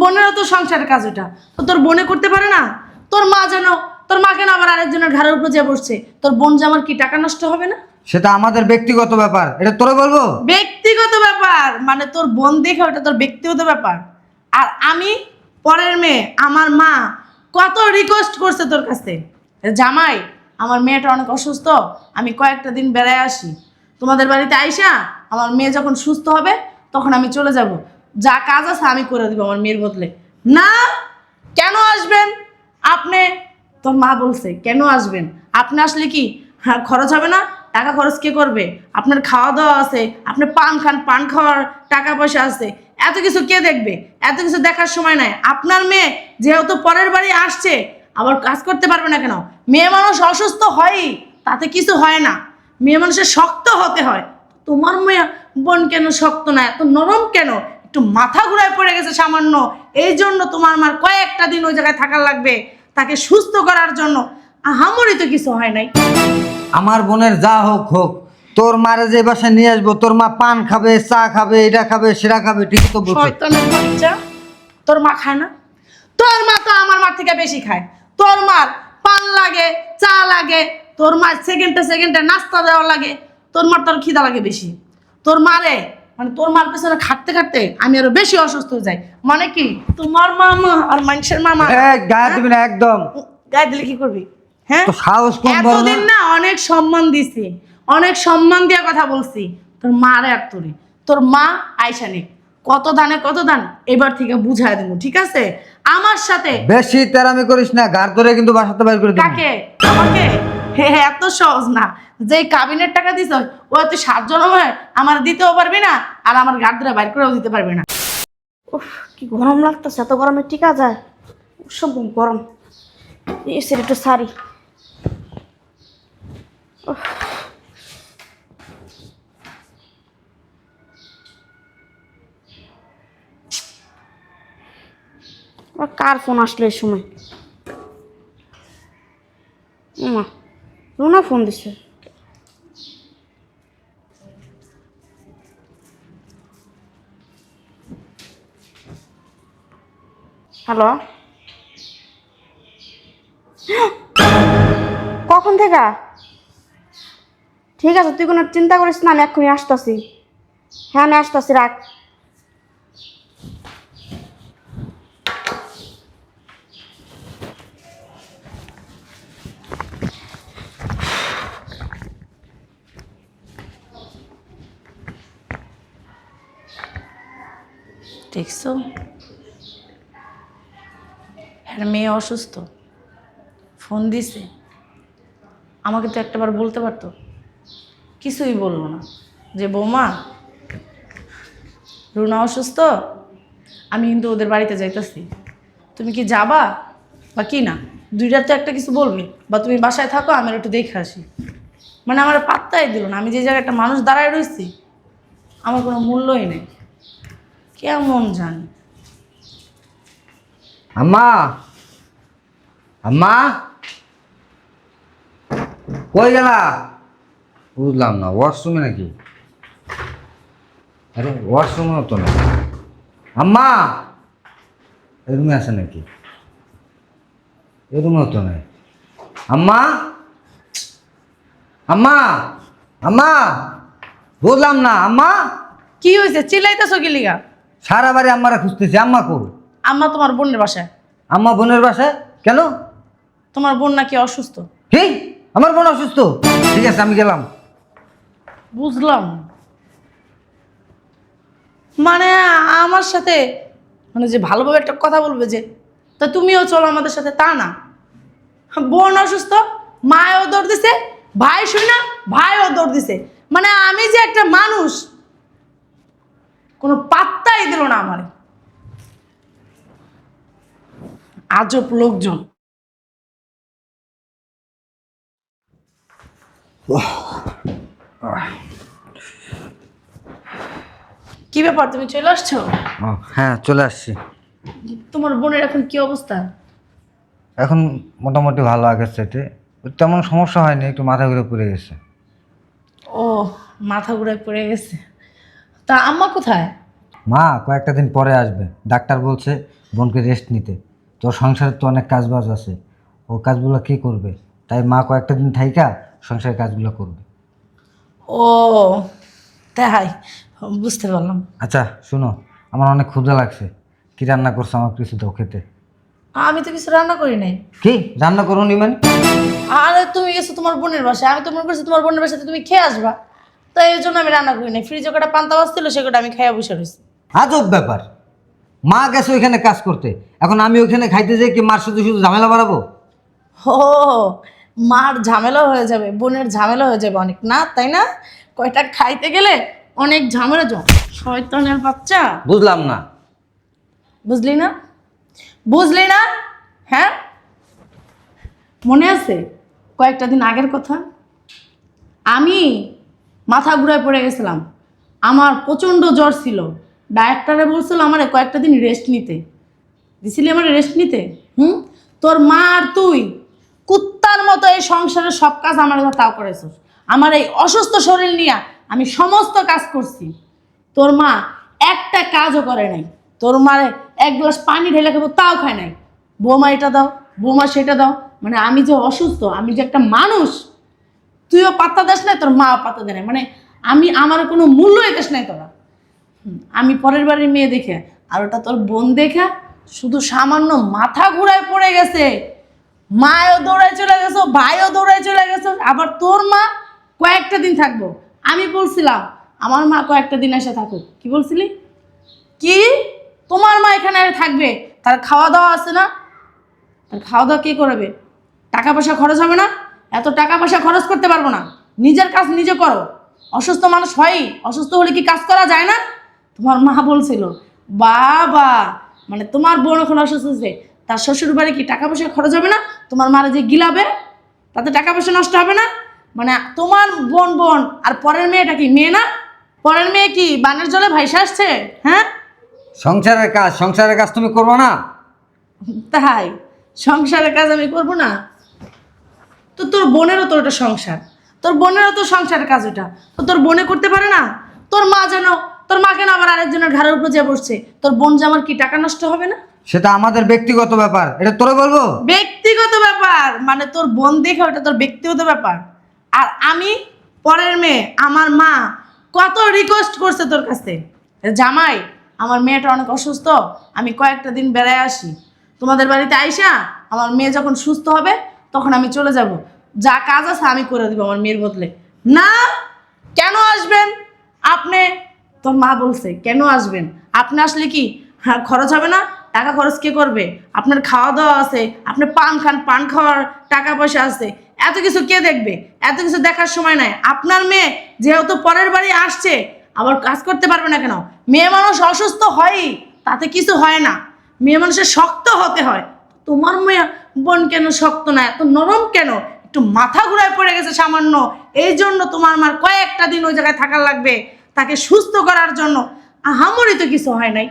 বোনেরও তো সংসারের কাজ ওটা, তো তোর বোনে করতে পারে না? তোর মা যেন, তোর মা কেন আবার আরেকজনের ঘাড়ের উপর যে বসছে? তোর বোন যে আমার কি টাকা নষ্ট হবে না? সেটা আমাদের ব্যক্তিগত ব্যাপার, এটা তোরে বলবো? ব্যক্তিগত ব্যাপার মানে তোর বোন দেখে ওটা তোর ব্যক্তিগত ব্যাপার। আর আমি পরের মেয়ে, আমার মা কত রিকোয়েস্ট করছে তোর কাছে, জামাই আমার মেয়েটা অনেক অসুস্থ, আমি কয়েকটা দিন বেড়ায় আসি, তোমাদের বাড়িতে আইসা আমার মেয়ে যখন সুস্থ হবে তখন আমি চলে যাব, যা কাজ আছে আমি করে দেবো আমার মেয়ের বদলে। না, কেন আসবেন আপনি? তোর মা বলছে কেন আসবেন? আপনি আসলে কি হ্যাঁ খরচ হবে না? টাকা খরচ কে করবে? আপনার খাওয়া দাওয়া আছে, আপনি পান খান, পান খাওয়ার টাকা পয়সা আছে, এত কিছু কে দেখবে? এত কিছু দেখার সময় নাই। আপনার মেয়ে যেহেতু পরের বাড়ি আসছে, আবার কাজ করতে পারবে না কেন? মেয়ে মানুষ অসুস্থ হয়ই, তাতে কিছু হয় না। মেয়ে মানুষের শক্ত হতে হয়। তোমার মেয়ে বোন কেন শক্ত না, এত নরম কেন? একটু মাথা ঘুরায় পড়ে গেছে সামান্য, এই জন্য তোমার মার কয়েকটা দিন ওই জায়গায় থাকার লাগবে তাকে সুস্থ করার জন্য। আহামরি তো কিছু হয় নাই। আমার বোনের যা হোক হোক, তোর মারে যে বাসায় নিয়ে আসবো, তোর মা পান খাবে, চা খাবে, এটা খাবে, সেটা খাবে, ঠিকই তো বলছো। শয়তানের বাচ্চা, তোর মা খায় না? তোর মা তো আমার মার থেকে বেশি খায়। তোর মার পান লাগে, চা লাগে, তোর মার সেকেন্ডে সেকেন্ডে নাস্তা দেওয়া লাগে, তোর মার তোর খিদা লাগে বেশি। তোর মারে মানে তোর মার পেছনে খাটতে খাটতে আমি আরো বেশি অসুস্থ হয়ে যাই। মানে কি তোমার মামা আর মানুষের মামা? গায়ে দিবি না একদম। গায়ে দিলে কি করবি? হ্যাঁ, তো সাহস কম বল না। এতদিন না অনেক সম্মান দিছি, অনেক সম্মান দিয়ে কথা বলছি। তোর মারে আর তোরে, তোর মা আইসা নে, কত দানে কত দান এবার থেকে বুঝাই দেবো, ঠিক আছে? আমার সাথে বেশি তেরামি করিস না, ঘাড় ধরে কিন্তু বাসাতে বাইর করে দেবো। কাকে? আমাকে? হ্যাঁ, এত সহজ না। যে কাবিনের টাকা দিছ ও তুই 7 জনমের আমার দিতেও পারবি না, আর আমার গাড় ধরে বাইর করেও দিতে পারবি না। উফ, কি গরম লাগতেছে! এত গরমে টিকা যায়? সব গরম। এসের একটু সারি। কার ফোন আসলো এই সময়? মা, রুনা ফোন দিছে। হ্যালো, কখন থেকে? ঠিক আছে, তুই কোনো চিন্তা করিস না, আমি এক্ষুনি আসতেছি। হ্যাঁ, আমি আসতেছি, রাখ। দেখছো, হ্যাঁ মেয়ে অসুস্থ, ফোন দিছে। আমাকে তো একটাবার বলতে পারতো, কিছুই বললো না যে বৌমা রুনা অসুস্থ, আমি কিন্তু ওদের বাড়িতে যাইতেছি, তুমি কি যাবা বা কি না? দুইটার তো একটা কিছু বলবে, বা তুমি বাসায় থাকো আমি একটু দেখে আসি। মানে আমার পাত্তাই দিল না, আমি যে জায়গায় একটা মানুষ দাঁড়ায় রয়েছি আমার কোনো মূল্যই নেই। কেমন জানি। আম্মা, আম্মা, কই গেলা? বুঝলাম না, ওয়াশরুমে নাকি? আরে ওয়াশরুমেও তো না। আম্মা, এই রুমে আছে নাকি? এই রুমেও তো নেই। আম্মা, আম্মা, আম্মা, বুঝলাম না আম্মা। কি হয়েছে, চিল্লাইতেছো কি লিগা? সারা বাড়ি আম্মারা খুঁজতেছি, আম্মা কই? আম্মা তোমার বোনের বাসায়। আম্মা বোনের বাসায় কেন? তোমার বোন নাকি অসুস্থ। কি? আমার বোন অসুস্থ? ঠিক আছে, আমি গেলাম। বুঝলাম, মানে আমার সাথে মানে যে ভালোভাবে একটা কথা বলবে যে তা তুমিও চলো আমাদের সাথে, তা না। বোন অসুস্থ, মায়ও দৌড় দিছে, ভাই শুই না ভাইও দৌড় দিছে। মানে আমি যে একটা মানুষ, কোনো পাত্তাই দিল না আমার। আজব লোকজন। কি ব্যাপার, তুমি চলে আসছো? ও, হ্যাঁ চলে আসছি। তোমার বোনের এখন কি অবস্থা? এখন মোটামুটি ভালো, আগের চাইতে তেমন সমস্যা হয়নি, একটু মাথা ঘুরে পড়ে গেছে। ও, মাথা ঘুরায় পড়ে গেছে। তা আম্মা কোথায়? মা কয়েকটা দিন পরে আসবে, ডাক্তার বলছে বোনকে রেস্ট নিতে। তোর সংসারে তো অনেক কাজবাজ আছে, ও কাজগুলো কে করবে? তাই মা কয়েকটা দিন থাইকা সংসারের কাজগুলো করবে। ও তাই, বুঝতে পারলাম। আচ্ছা শোনো, আমার অনেক ক্ষুধা লাগছে, কি রান্না করছো আমার কিছু দাও খেতে। আমি তো কিছু রান্না করি নাই। কি রান্না করো নি মানে? আরে তুমি গেছো তোমার বোনের বাসায়, আমি তো মনে করছি তোমার বোনের বাসাতে তুমি খেয়ে আসবা, তাই এই জন্য আমি রান্না করি নাই। ফ্রিজে কটা পান্তা ভাত ছিল, সেটা আমি খাইয়া বসে রয়েছি। আজব ব্যাপার, মা গেছে ওইখানে কাজ করতে, এখন আমি ওইখানে খাইতে যাই কি মার শুধু শুধু ঝামেলা বাড়াবো? ও, মার ঝামেলা হয়ে যাবে, বোনের ঝামেলা হয়ে যাবে অনেক, না তাই না? কয়টা খাইতে গেলে অনেক ঝামেলা শয়তানের বাচ্চা। বুঝলাম না। বুঝলি না? বুঝলি না? হ্যাঁ, মনে আছে কয়েকটা দিন আগের কথা? আমি মাথা ঘুরায় পড়ে গেছিলাম, আমার প্রচণ্ড জ্বর ছিল। ডাক্তারে বলছিল আমার কয়েকটা দিন রেস্ট নিতে, দিছিলি আমার রেস্ট নিতে। তোর মা আর তুই কুত্তার মতো এই সংসারের সব কাজ আমার তাও করেছিস। আমার এই অসুস্থ শরীর নিয়ে আমি সমস্ত কাজ করছি, তোর মা একটা কাজও করে নাই। তোর মারে এক গ্লাস পানি ঢেলে খাবো তাও খায় নাই। বৌমা এটা দাও, বৌমা সেটা দাও, মানে আমি যে অসুস্থ, আমি যে একটা মানুষ, তুইও পাত্তা দিস নাই, তোর মাও পাত্তা দেয় না, মানে আমি আমার কোনো মূল্যই দিস নাই তোরা। আমি পরের বাড়ির মেয়ে দেখে, আর ওটা তোর বোন দেখে শুধু সামান্য মাথা ঘুরায় পড়ে গেছে। মায়ও দৌড়ায় চলে গেছো, ভাইও দৌড়ায় চলে গেছো, আবার তোর মা কয়েকটা দিন থাকবো। আমি বলছিলাম আমার মা কয়েকটা দিন এসে থাকুক, কি বলছিলি? কি তোমার মা এখানে থাকবে, তার খাওয়া দাওয়া আছে না? তার খাওয়া দাওয়া কে করবে? টাকা পয়সা খরচ হবে না? এত টাকা পয়সা খরচ করতে পারবো না, নিজের কাজ নিজে করো। অসুস্থ মানুষ হয়ই, অসুস্থ হলে কি কাজ করা যায় না? তোমার মা বলছিল বাবা, মানে তোমার বোন এখন অসুস্থ হয়েছে, তার শ্বশুর বাড়ি কি টাকা পয়সা খরচ হবে না? তোমার মারা যে গিলাবে তাতে টাকা পয়সা নষ্ট হবে না? মানে তোমার বোন বোন আর পরের মেয়েটা কি মেয়ে না? পরের মেয়ে কি বানের জলে ভাইসা আসছে? হ্যাঁ, সংসারের কাজ তুমি করবো না? তাই সংসারের কাজ আমি করব না? তো তোর বোনেরও তো ওটা সংসার, তোর বোনেরও তো সংসারের কাজ ওটা, তো তোর বোনে করতে পারে না? তোর মা যেন, তোর মা কেন আবার আরেকজনের ঘাড়ের উপর যে বসছে? তোর বোন যে আমার কি টাকা নষ্ট হবে না? সেটা আমাদের ব্যক্তিগত ব্যাপার, এটা তোরে বলবো? ব্যক্তিগত ব্যাপার মানে তোর বোন দেখে ওটা তোর ব্যক্তিগত ব্যাপার। আর আমি পরের মেয়ে, আমার মা কত রিকোয়েস্ট করছে তোর কাছে, জামাই আমার মেয়েটা অনেক অসুস্থ, আমি কয়েকটা দিন বেড়ায় আসি, তোমাদের বাড়িতে আইসা আমার মেয়ে যখন সুস্থ হবে তখন আমি চলে যাব, যা কাজ আছে আমি করে দেবো আমার মেয়ের বদলে। না, কেন আসবেন আপনি? তোর মা বলছে কেন আসবেন? আপনি আসলে কি হ্যাঁ খরচ হবে না? টাকা খরচ কে করবে? আপনার খাওয়া দাওয়া আছে, আপনি পান খান, পান খাওয়ার টাকা পয়সা আছে, এত কিছু কে দেখবে? এত কিছু দেখার সময় নাই। আপনার মেয়ে যেহেতু পরের বাড়ি আসছে, আবার কাজ করতে পারবে না কেন? মেয়ে মানুষ অসুস্থ হয়ই, তাতে কিছু হয় না, মেয়ে মানুষের শক্ত হতে হয়। তোমার মেয়ে বোন কেন শক্ত না, এত নরম কেন? একটু মাথা ঘুরায় পড়ে গেছে সামান্য, এই জন্য তোমার মার কয়েকটা দিন ওই জায়গায় থাকার লাগবে তাকে সুস্থ করার জন্য। আহামরি তো কিছু হয় নাই।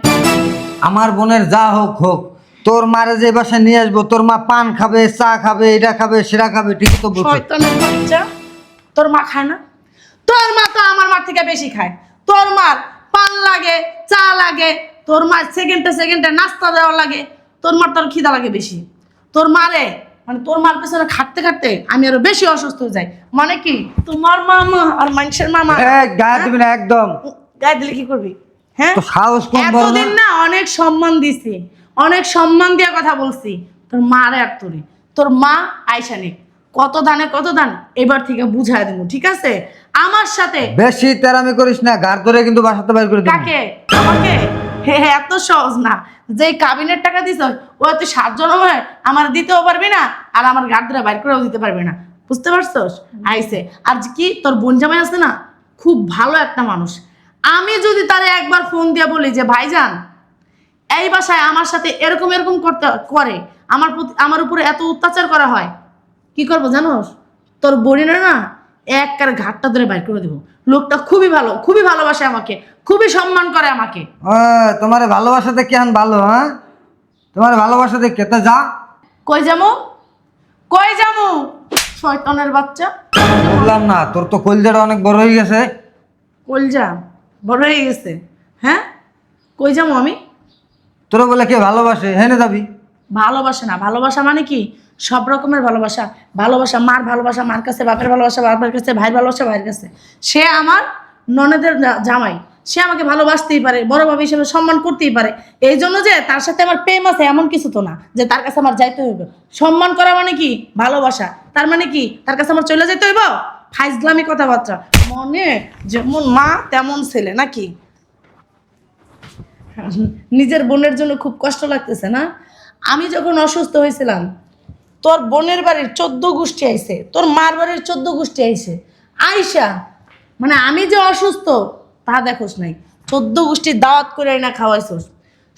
আমার বোনের যা হোক হোক, তোর মারে যে বাসায় নিয়ে আসবো, তোর মা পান খাবে, চা খাবে, এটা খাবে, সেটা খাবে, ঠিকই তো বলছো। শয়তানের বাচ্চা, তোর মা খায় না? তোর মা তো আমার মার থেকে বেশি খায়। তোর মার পান লাগে, চা লাগে, তোর মার সেকেন্ডে সেকেন্ডে নাস্তা দেওয়া লাগে, তোর মার তোর খিদা লাগে বেশি। তোর মারে মানে তোর মার পেছনে খাটতে খাটতে আমি আরো বেশি অসুস্থ হয়ে যাই। মানে কি তোমার মামা আর মানুষের মামা গায়ে দিবি না একদম। গায়ে দিলে কি করবি? হ্যাঁ, তো সাহস কম বড় না? এতদিন না অনেক সম্মান দিছি, অনেক সম্মান দিয়ে কথা বলছি। তোর মা রে আর তোরে, তোর মা আইসা নে, কত দানে কত দান এবার থেকে বুঝাই দেবো, ঠিক আছে? আমার সাথে বেশি তেরামি করিস না, ঘাড় ধরে কিন্তু বাসাতে বাইর করে দিবি। কাকে? আমাকে? হ্যাঁ, এত সহজ না। যে কাবিনের টাকা দিছ ও তুই 7 জনমে আমার দিতেও পারবি না, আর আমার গাড় ধরে বাইর করেও দিতে পারবি না, বুঝতে পারছস? আইসে আর কি তোর বোন জামাই আছে না, খুব ভালো একটা মানুষ। আমি যদি তারে একবার ফোন দিয়ে বলি যে ভাইজান এই বাসায় আমার সাথে এরকম এরকম করতে করে, আমার উপরে এত অত্যাচার করা হয়, কি করবো জানোস? তোর বোনের না একবারে ঘাটটা ধরে বাইর করে দেবো। লোকটা খুবই ভালো, খুবই ভালোবাসে আমাকে, খুবই সম্মান করে আমাকে। তোমার ভালোবাসা দেখে এখন ভালো, হ্যাঁ তোমার ভালোবাসা দেখে তা যা। কই যামু? কই যামু? শয়তানের বাচ্চা। বললাম না তোর তো কলজাটা অনেক বড় হয়ে গেছে। কলজা বড় হয়ে গেছে? হ্যাঁ, কই যাবো আমি? তোরা বলে কে ভালোবাসে হেনে যাবি? ভালোবাসা না, ভালোবাসা মানে কি সব রকমের ভালোবাসা। ভালোবাসা মার ভালোবাসা মার কাছে, বাপের ভালোবাসা বাপের কাছে, ভাইয়ের ভালোবাসা ভাইয়ের কাছে। সে আমার ননদের জামাই, সে আমাকে ভালোবাসতেই পারে, বড় ভাবি হিসেবে সম্মান করতেই পারে। এই জন্য যে তার সাথে আমার প্রেম আছে এমন কিছু তো না যে তার কাছে আমার যাইতে হইব। সম্মান করা মানে কি ভালোবাসা, তার মানে কি তার কাছে আমার চলে যেতে হইব? ফাইজলামি কথাবার্তা। মনে যেমন মা তেমন ছেলে নাকি? নিজের বোনের জন্য খুব কষ্ট লাগতেছে না? আমি যখন অসুস্থ হয়েছিলাম তোর বোনের বাড়ির 14 গোষ্ঠী আইছে, তোর মার বাড়ির 14 গোষ্ঠী আইছে। আইসা মানে আমি যে অসুস্থ তা দেখোস নাই, 14 গোষ্ঠীর দাওয়াত করে না খাওয়াইছোস।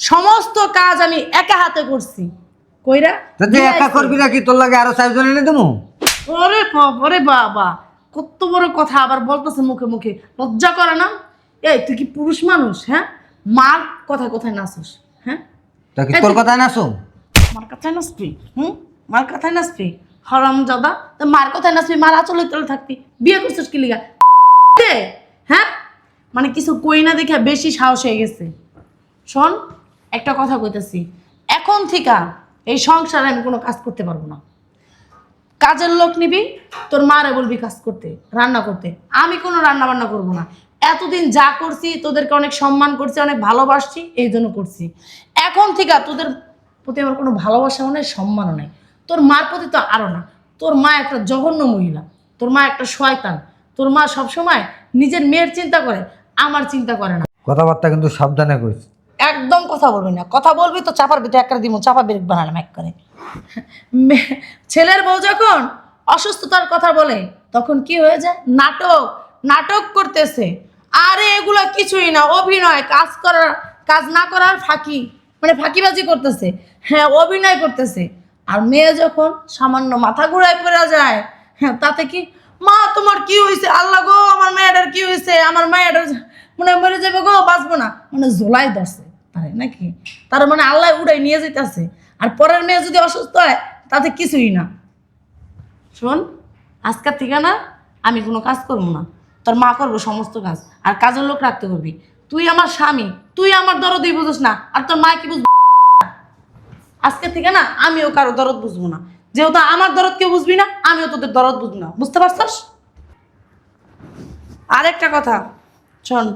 সমস্ত কাজ আমি একা হাতে করছি। কইরা তা তুই একা করবি নাকি? তোর লাগে আরো 4 জন এনে দেবো? ওরে বাবা, কত বড় কথা আবার বলতেছে মুখে মুখে, লজ্জা করে না? এই তুই কি পুরুষ মানুষ? হ্যাঁ, মার কথা কোথায় নাচস? হ্যাঁ, তা কি তোর কথা না শোন? মার কথায় নাচবি? মার কথায় নাচবি হারামজাদা? তো মার কথায় নাচবি, মার আঁচলে তলে থাকবি। বিয়ে করছিস কি লিগা? হ্যাঁ, মানে কিছু কই না দেখে বেশি সাহস হয়ে গেছে। শোন, একটা কথা কইতেছি, এখন থেকে এই সংসারে আমি কোনো কাজ করতে পারবো না। কাজের লোক নিবি, তোর মারে বলবি কাজ করতে, রান্না করতে। আমি কোনো রান্না বান্না করবো না। এতদিন যা করছি তোদেরকে অনেক সম্মান করছি, অনেক ভালোবাসছি, এই জন্য করছি। এখন থেকে তোদের প্রতি আমার কোনো ভালোবাসাও নেই, সম্মানও নেই। তোর মার প্রতি তো আরও না। তোর মা একটা জঘন্য মহিলা, তোর মা একটা শয়তান। তোর মা সবসময় নিজের মেয়ের চিন্তা করে, আমার চিন্তা করে না। কথাবার্তা কিন্তু সাবধানে কইস। একদম কথা বলবি না, কথা বলবি তো চাপার ভিতরে একটা দিব, চাপা বেরেক বানালাম এক করে। ছেলের বউ যখন অসুস্থতার কথা বলে তখন কি হয়ে যায়? নাটক, নাটক করতেছে। আরে এগুলা কিছুই না, অভিনয়। কাজ করার, কাজ না করার ফাঁকি, মানে ফাঁকিবাজি করতেছে। হ্যাঁ, অভিনয় করতেছে। আর মেয়ে যখন সামান্য মাথা ঘুরায় পড়ে যায়, হ্যাঁ, তাতে কি মা তোমার কি হয়েছে? আল্লাহ গো, আমার মেয়েটার কি হয়েছে? আমার মেয়েটার মানে মরে যাবে গো, বাঁচবো না, মানে জোলাই ধরছে তারে নাকি? তার মানে আল্লাহ উড়াই নিয়ে যেতেছে। আর পরের মেয়ে যদি অসুস্থ হয় তাতে কিছুই না। শোন, আজকের থেকে না আমি কোনো কাজ করবো না, তোর মা করবো সমস্ত কাজ। আর কাজের লোক রাখতে পারবি। তুই আমার স্বামী, তুই আমার দরদই বুঝিস না, আর তোর মা কি বুঝবো? আজকে থেকে না আমিও কারো দরদ বুঝবো না। যেহেতু আমার দরদ কেউ বুঝবি না, আমিও তোদের দরদ বুঝবো না। বুঝতে পারছস? আরেকটা কথা শোন,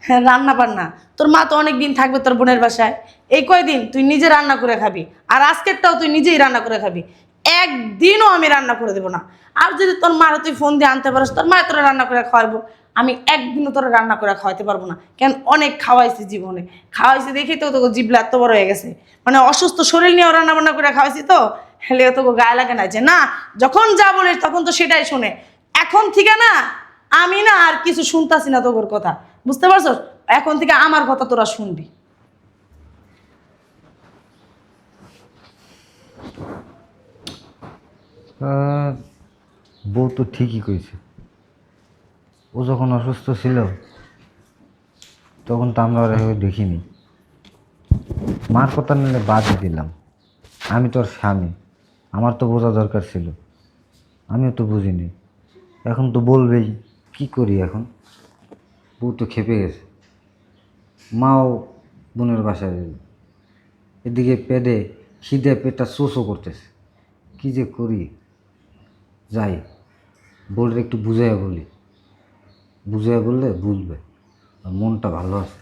হ্যাঁ, রান্না বান্না তোর মা তো অনেক দিন থাকবে তোর বোনের বাসায়। এই কয়দিন তুই নিজে রান্না করে খাবি, আর আজকেরটাও তুই নিজেই রান্না করে খাবি। একদিনও আমি রান্না করে দেবো না। আর যদি তোর মারা তুই ফোন দিয়ে আনতে পারিস, তোর মা তোরা রান্না করে খাওয়াবো। আমি একদিনও তোরা রান্না করে খাওয়াইতে পারবো না। কেন? অনেক খাওয়াইছি জীবনে, খাওয়াইছি দেখি তো তোকে জিভলা এত বড় হয়ে গেছে। মানে অসুস্থ শরীর নিয়েও রান্না বান্না করে খাওয়াইছি তো, হেলে তোকে গায়ে লাগে না যে না যখন যা বলিস তখন তো সেটাই শোনে। এখন থেকে না আমি না আর কিছু শুনতাছি না তোর কথা, বুঝতে পারছো? এখন থেকে আমার কথা তোরা শুনবি। বউ তো ঠিকই কইছে। ও যখন অসুস্থ ছিল তখন তো আমরা ওরা দেখিনি। মার কথা নিলে বাদই দিলাম। আমি তোর স্বামী, আমার তো বোঝা দরকার ছিল, আমিও তো বুঝিনি। এখন তো বলবেই, কি করি এখন? বউ তো খেপে গেছে। মাও বোনের বাসায় গেল, এদিকে পেটে খিদে পেটটা শোষও করতেছে। কি যে করি? যাই, বউরে একটু বুঝাইয়া বলি, বুঝাইয়া বললে বুঝবে, আর মনটা ভালো আছে।